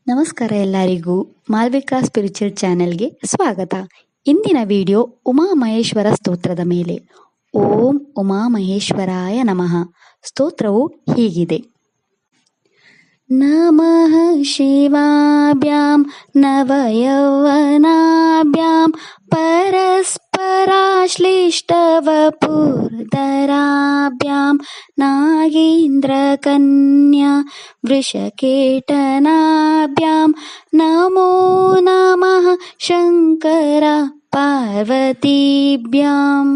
ನಮಸ್ಕಾರ ಎಲ್ಲರಿಗೂ ಮಾಲ್ವಿಕಾ ಸ್ಪಿರಿಚುವಲ್ ಚಾನೆಲ್ಗೆ ಸ್ವಾಗತ. ಇಂದಿನ ವಿಡಿಯೋ ಉಮಾಮಹೇಶ್ವರ ಸ್ತೋತ್ರದ ಮೇಲೆ. ಓಂ ಉಮಾಮಹೇಶ್ವರಾಯ ನಮಃ. ಸ್ತೋತ್ರವು ಹೀಗಿದೆ. ನಮಃ ಶಿವಾಭ್ಯಾಂ ನವಯೌವನಾಭ್ಯಾಂ ಪರಸ್ಪರಾಶ್ಲಿಷ್ಟವಪುರ್ಧರಾಭ್ಯಾಂ ನಾಗೇಂದ್ರಕನ್ಯಾ ವೃಷಕೇಟನಾಭ್ಯಾಂ ನಮೋ ನಮಃ ಶಂಕರ ಪಾರ್ವತೀಭ್ಯಾಂ.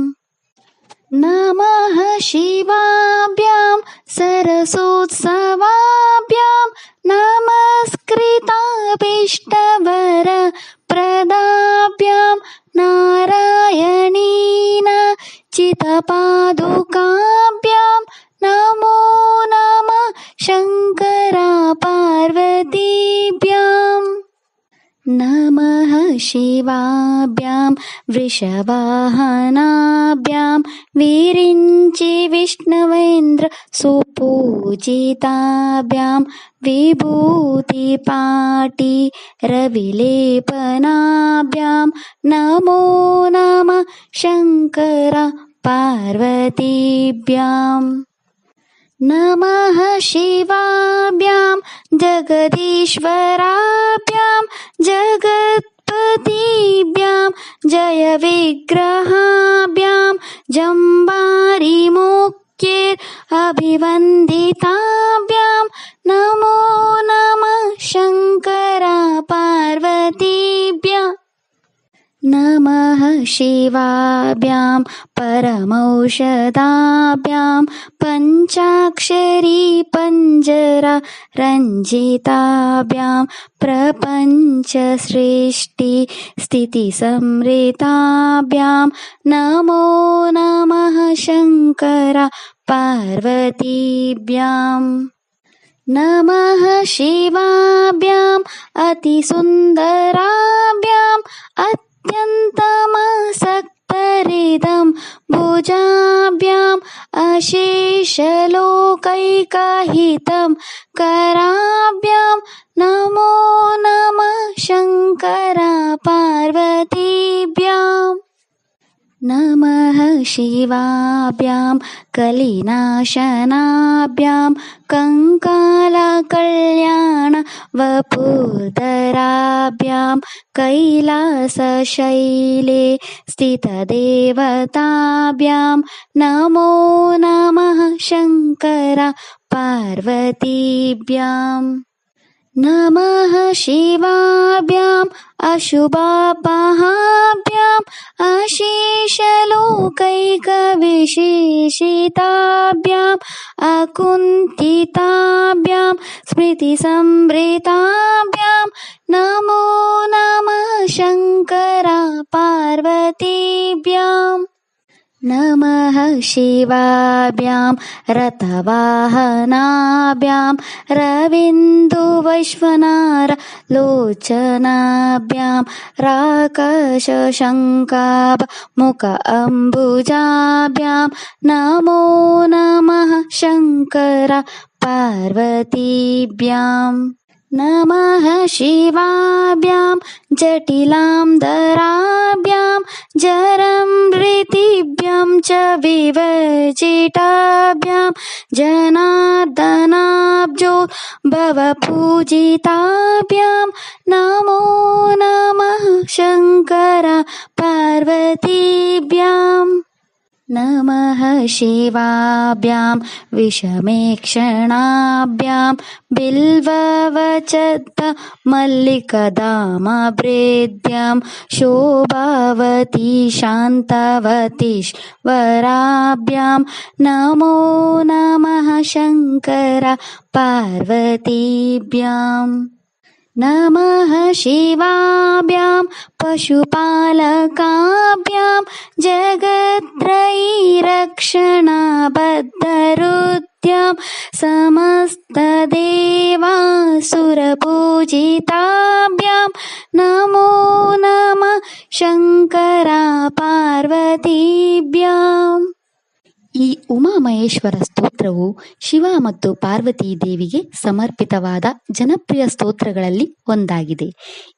ನಮಃ ಶಿವಾಭ್ಯಾಂ ಸರಸೋತ್ಸವಾಭ್ಯಾಂ ನಮಸ್ಕೃತಾಭೀಷ್ಟವರ ಪ್ರದಾಭ್ಯಾಂ ನಾರಾಯಣೀನ ಚಿತಪಾದುಕಾಭ್ಯಾಂ ನಮೋ ನಮಃ ಶಂಕರ ಪಾರ್ವತೀಭ್ಯಾಂ. ನಮಃ ಶಿವಾಭ್ಯಾಂ ವೃಷವಾಹನಾಭ್ಯಾಂ ವಿರಿಂಚಿ ವಿಷ್ಣವೇಂದ್ರ ಸುಪೂಜಿತಾಭ್ಯಾಂ ವಿಭೂತಿಪಾಟಿ ರವಿಲೇಪನಾಭ್ಯಾಂ ನಮೋ ನಮಃ ಶಂಕರ ಪಾರ್ವತೀಭ್ಯಾಂ. ನಮಃ ಶಿವಾಭ್ಯಾಂ ಜಗದೀಶ್ವರಾಭ್ಯಾಂ ಜಗತ್ಪತಿಭ್ಯಾಂ ಜಯ ವಿಗ್ರಹಾಭ್ಯಾಂ ಜಂಬಾರಿ ಮುಖ್ಯೇರ್ ಅಭಿವಂದಿತಾಭ್ಯಾಂ ನಮೋ ನಮಃ ಶಂಕರ ಪಾರ್ವತೀಭ್ಯಾಂ. ನಮಃ ಶಿವಾಭ್ಯಾಂ ಪರಮೌಷಧಾಭ್ಯಾಂ ಪಂಚಾಕ್ಷರಿ ಪಂಜರ ರಂಜಿತಾಭ್ಯಾಂ ಪ್ರಪಂಚ ಸೃಷ್ಟಿ ಸ್ಥಿತಿ ಸಂಹೃತಾಭ್ಯಾಂ ನಮೋ ನಮಃ ಶಂಕರ ಪಾರ್ವತೀಭ್ಯಾಂ. ನಮಃ ಶಿವಾಭ್ಯಾಂ ಅತಿಸುಂದರಾಭ್ಯಾಂ ಅತ್ಯಂತಮಾಸಕ್ತರಿದಂ ಭುಜಾಭ್ಯಾಂ ಅಶೇಷಲೋಕೈಕಹಿತಂ ಕರಾಭ್ಯಾಂ ನಮೋ ನಮಃ ಶಂಕರ ಪಾರ್ವತೀಭ್ಯಾಂ. ನಮಃ ಶಿವಾಭ್ಯಾಂ ಕಲಿನಾಶನಾಭ್ಯಾಂ ಕಂಕಾಲ ಕಲ್ಯಾಣ ವಪುರ್ಧರಾಭ್ಯಾಂ ಕೈಲಾಸ ಶೈಲೇ ಸ್ಥಿತದೇವತಾಭ್ಯಾಂ ನಮೋ ನಮಃ ಶಂಕರ ಪಾರ್ವತೀಭ್ಯಾಂ. ನಮಃ ಶಿವಾಭ್ಯಾಂ ಅಶುಭಾಪಹಾಭ್ಯಾಂ ಅಶೇಷಲೋಕೈಕವಿಶೇಷಿತಾಭ್ಯಾಂ ಅಕುಂಠಿತಾಭ್ಯಾಂ ಸ್ಮೃತಿಸಂಭೃತಾಭ್ಯಾಂ ನಮೋ ನಮಃ ಶಂಕರ ಪಾರ್ವತೀಭ್ಯಾಂ. ನಮಃ ಶಿವಾಭ್ಯಾಂ ರಥವಾಹನಾಭ್ಯಾಂ ರವೀಂದುವೈಶ್ವನಾರ ಲೋಚನಾಭ್ಯಾಂ ರಾಕಶಶಂಕಾಭ ಮುಖ ಅಂಬುಜಾಭ್ಯಾಂ ನಮೋ ನಮಃ ಶಂಕರ ಪಾರ್ವತೀಭ್ಯಾಂ. ನಮಃ ಶಿವಾಭ್ಯಾಂ ಜಟಿಲಾಂಧರಾಭ್ಯಾಂ ಜರಮೃತಿಭ್ಯಾಂ ಚ ವಿವರ್ಜಿತಾಭ್ಯಾಂ ಜನಾರ್ದನಾಬ್ಜೋ ಭವಪೂಜಿತಾಭ್ಯಾಂ ನಮೋ ನಮಃ ಶಂಕರ ಪಾರ್ವತೀಭ್ಯಾಂ. ನಮಃ ಶಿವಾಭ್ಯಾಂ ವಿಷಮೇಕ್ಷಣಾಭ್ಯಾಂ ಬಿಲ್ವವಚತ್ತ ಮಲ್ಲಿಕಧಾಮಭೃದ್ಯಾಂ ಶೋಭಾವತಿ ಶಾಂತವತೀಶ್ವರಾಭ್ಯಾಂ ನಮೋ ನಮಃ ಶಂಕರ ಪಾರ್ವತೀಭ್ಯಾಂ. ನಮಃ ಶಿವಾಭ್ಯಾಂ ಪಶುಪಾಲಕಾಭ್ಯಾಂ ಜಗತ್ರಯೀರಕ್ಷಣಾಬದ್ಧರುದ್ಯಾಂ ಸಮಸ್ತದೇವಾಸುರಪೂಜಿತಾಭ್ಯಾಂ ನಮೋ ನಮಃ ಶಂಕರ ಪಾರ್ವತೀಭ್ಯಾಂ. ಈ ಉಮಾಮಹೇಶ್ವರ ಸ್ತೋತ್ರವು ಶಿವ ಮತ್ತು ಪಾರ್ವತಿ ದೇವಿಗೆ ಸಮರ್ಪಿತವಾದ ಜನಪ್ರಿಯ ಸ್ತೋತ್ರಗಳಲ್ಲಿ ಒಂದಾಗಿದೆ.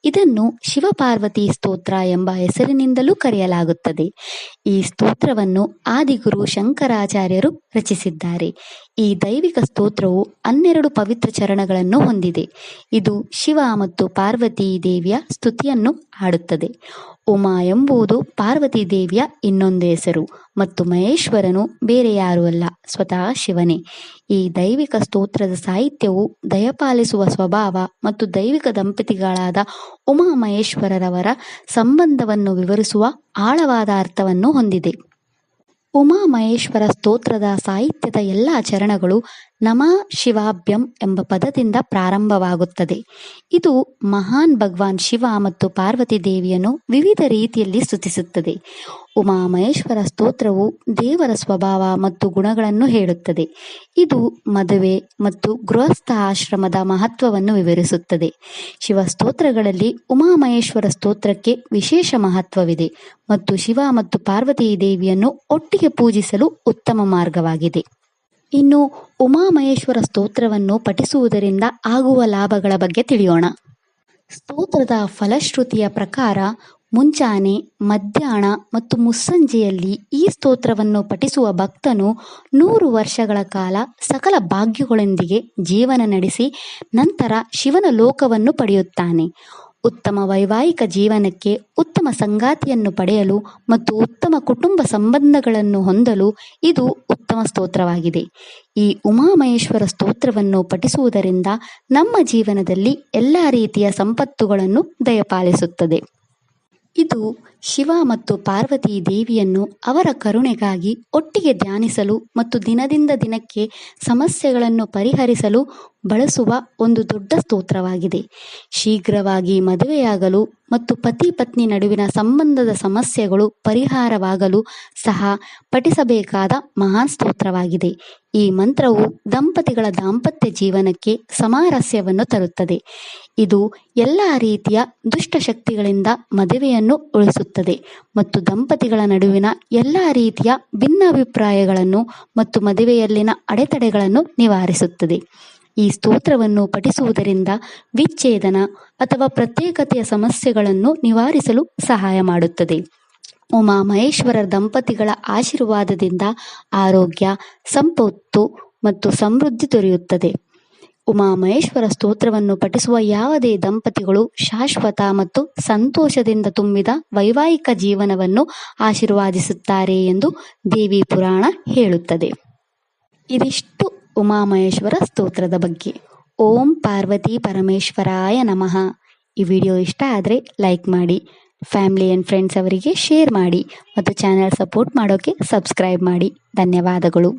ಇದನ್ನು ಶಿವಪಾರ್ವತಿ ಸ್ತೋತ್ರ ಎಂಬ ಹೆಸರಿನಿಂದಲೂ ಕರೆಯಲಾಗುತ್ತದೆ. ಈ ಸ್ತೋತ್ರವನ್ನು ಆದಿಗುರು ಶಂಕರಾಚಾರ್ಯರು ರಚಿಸಿದ್ದಾರೆ. ಈ ದೈವಿಕ ಸ್ತೋತ್ರವು 12 ಪವಿತ್ರ ಚರಣಗಳನ್ನು ಹೊಂದಿದೆ. ಇದು ಶಿವ ಮತ್ತು ಪಾರ್ವತಿ ದೇವಿಯ ಸ್ತುತಿಯನ್ನು ಹಾಡುತ್ತದೆ. ಉಮಾ ಎಂಬುದು ಪಾರ್ವತಿ ದೇವಿಯ ಇನ್ನೊಂದು ಹೆಸರು ಮತ್ತು ಮಹೇಶ್ವರನು ಬೇರೆ ಯಾರೂ ಅಲ್ಲ, ಸ್ವತಃ ಶಿವನೇ. ಈ ದೈವಿಕ ಸ್ತೋತ್ರದ ಸಾಹಿತ್ಯವು ದಯಪಾಲಿಸುವ ಸ್ವಭಾವ ಮತ್ತು ದೈವಿಕ ದಂಪತಿಗಳಾದ ಉಮಾಮಹೇಶ್ವರರವರ ಸಂಬಂಧವನ್ನು ವಿವರಿಸುವ ಆಳವಾದ ಅರ್ಥವನ್ನು ಹೊಂದಿದೆ. ಉಮಾಮಹೇಶ್ವರ ಸ್ತೋತ್ರದ ಸಾಹಿತ್ಯದ ಎಲ್ಲ ಚರಣಗಳು ನಮಃ ಶಿವಾಭ್ಯಂ ಎಂಬ ಪದದಿಂದ ಪ್ರಾರಂಭವಾಗುತ್ತದೆ. ಇದು ಮಹಾನ್ ಭಗವಾನ್ ಶಿವ ಮತ್ತು ಪಾರ್ವತಿ ದೇವಿಯನ್ನು ವಿವಿಧ ರೀತಿಯಲ್ಲಿ ಸ್ತುತಿಸುತ್ತದೆ. ಉಮಾಮಹೇಶ್ವರ ಸ್ತೋತ್ರವು ದೇವರ ಸ್ವಭಾವ ಮತ್ತು ಗುಣಗಳನ್ನು ಹೇಳುತ್ತದೆ. ಇದು ಮದುವೆ ಮತ್ತು ಗೃಹಸ್ಥ ಆಶ್ರಮದ ಮಹತ್ವವನ್ನು ವಿವರಿಸುತ್ತದೆ. ಶಿವ ಸ್ತೋತ್ರಗಳಲ್ಲಿ ಉಮಾಮಹೇಶ್ವರ ಸ್ತೋತ್ರಕ್ಕೆ ವಿಶೇಷ ಮಹತ್ವವಿದೆ ಮತ್ತು ಶಿವ ಮತ್ತು ಪಾರ್ವತಿ ದೇವಿಯನ್ನು ಒಟ್ಟಿಗೆ ಪೂಜಿಸಲು ಉತ್ತಮ ಮಾರ್ಗವಾಗಿದೆ. ಇನ್ನು ಉಮಾಮಹೇಶ್ವರ ಸ್ತೋತ್ರವನ್ನು ಪಠಿಸುವುದರಿಂದ ಆಗುವ ಲಾಭಗಳ ಬಗ್ಗೆ ತಿಳಿಯೋಣ. ಸ್ತೋತ್ರದ ಫಲಶ್ರುತಿಯ ಪ್ರಕಾರ ಮುಂಚಾನೆ, ಮಧ್ಯಾಹ್ನ ಮತ್ತು ಮುಸ್ಸಂಜೆಯಲ್ಲಿ ಈ ಸ್ತೋತ್ರವನ್ನು ಪಠಿಸುವ ಭಕ್ತನು 100 ವರ್ಷಗಳ ಕಾಲ ಸಕಲ ಭಾಗ್ಯಗಳೊಂದಿಗೆ ಜೀವನ ನಡೆಸಿ ನಂತರ ಶಿವನ ಲೋಕವನ್ನು ಪಡೆಯುತ್ತಾನೆ. ಉತ್ತಮ ವೈವಾಹಿಕ ಜೀವನಕ್ಕೆ, ಉತ್ತಮ ಸಂಗಾತಿಯನ್ನು ಪಡೆಯಲು ಮತ್ತು ಉತ್ತಮ ಕುಟುಂಬ ಸಂಬಂಧಗಳನ್ನು ಹೊಂದಲು ಇದು ಉತ್ತಮ ಸ್ತೋತ್ರವಾಗಿದೆ. ಈ ಉಮಾಮಹೇಶ್ವರ ಸ್ತೋತ್ರವನ್ನು ಪಠಿಸುವುದರಿಂದ ನಮ್ಮ ಜೀವನದಲ್ಲಿ ಎಲ್ಲ ರೀತಿಯ ಸಂಪತ್ತುಗಳನ್ನು ದಯಪಾಲಿಸುತ್ತದೆ. ಇದು ಶಿವ ಮತ್ತು ಪಾರ್ವತಿ ದೇವಿಯನ್ನು ಅವರ ಕರುಣೆಗಾಗಿ ಒಟ್ಟಿಗೆ ಧ್ಯಾನಿಸಲು ಮತ್ತು ದಿನದಿಂದ ದಿನಕ್ಕೆ ಸಮಸ್ಯೆಗಳನ್ನು ಪರಿಹರಿಸಲು ಬಳಸುವ ಒಂದು ದೊಡ್ಡ ಸ್ತೋತ್ರವಾಗಿದೆ. ಶೀಘ್ರವಾಗಿ ಮದುವೆಯಾಗಲು ಮತ್ತು ಪತಿ ಪತ್ನಿ ನಡುವಿನ ಸಂಬಂಧದ ಸಮಸ್ಯೆಗಳು ಪರಿಹಾರವಾಗಲು ಸಹ ಪಠಿಸಬೇಕಾದ ಮಹಾನ್ ಸ್ತೋತ್ರವಾಗಿದೆ. ಈ ಮಂತ್ರವು ದಂಪತಿಗಳ ದಾಂಪತ್ಯ ಜೀವನಕ್ಕೆ ಸಾಮರಸ್ಯವನ್ನು ತರುತ್ತದೆ. ಇದು ಎಲ್ಲ ರೀತಿಯ ದುಷ್ಟಶಕ್ತಿಗಳಿಂದ ಮದುವೆಯನ್ನು ಉಳಿಸುತ್ತದೆ ಮತ್ತು ದಂಪತಿಗಳ ನಡುವಿನ ಎಲ್ಲ ರೀತಿಯ ಭಿನ್ನಾಭಿಪ್ರಾಯಗಳನ್ನು ಮತ್ತು ಮದುವೆಯಲ್ಲಿನ ಅಡೆತಡೆಗಳನ್ನು ನಿವಾರಿಸುತ್ತದೆ. ಈ ಸ್ತೋತ್ರವನ್ನು ಪಠಿಸುವುದರಿಂದ ವಿಚ್ಛೇದನ ಅಥವಾ ಪ್ರತ್ಯೇಕತೆಯ ಸಮಸ್ಯೆಗಳನ್ನು ನಿವಾರಿಸಲು ಸಹಾಯ ಮಾಡುತ್ತದೆ. ಉಮಾಮಹೇಶ್ವರ ದಂಪತಿಗಳ ಆಶೀರ್ವಾದದಿಂದ ಆರೋಗ್ಯ, ಸಂಪತ್ತು ಮತ್ತು ಸಮೃದ್ಧಿ ದೊರೆಯುತ್ತದೆ. ಉಮಾಮಹೇಶ್ವರ ಸ್ತೋತ್ರವನ್ನು ಪಠಿಸುವ ಯಾವುದೇ ದಂಪತಿಗಳು ಶಾಶ್ವತ ಮತ್ತು ಸಂತೋಷದಿಂದ ತುಂಬಿದ ವೈವಾಹಿಕ ಜೀವನವನ್ನು ಆಶೀರ್ವಾದಿಸುತ್ತಾರೆ ಎಂದು ದೇವಿ ಪುರಾಣ ಹೇಳುತ್ತದೆ. ಇದಿಷ್ಟು ಉಮಾಮಹೇಶ್ವರ ಸ್ತೋತ್ರದ ಬಗ್ಗೆ. ಓಂ ಪಾರ್ವತಿ ಪರಮೇಶ್ವರಾಯ ನಮಃ. ಈ ವಿಡಿಯೋ ಇಷ್ಟ ಆದರೆ ಲೈಕ್ ಮಾಡಿ, ಫ್ಯಾಮಿಲಿ ಆ್ಯಂಡ್ ಫ್ರೆಂಡ್ಸ್ ಅವರಿಗೆ ಶೇರ್ ಮಾಡಿ ಮತ್ತು ಚಾನೆಲ್ ಸಪೋರ್ಟ್ ಮಾಡೋಕ್ಕೆ ಸಬ್ಸ್ಕ್ರೈಬ್ ಮಾಡಿ. ಧನ್ಯವಾದಗಳು.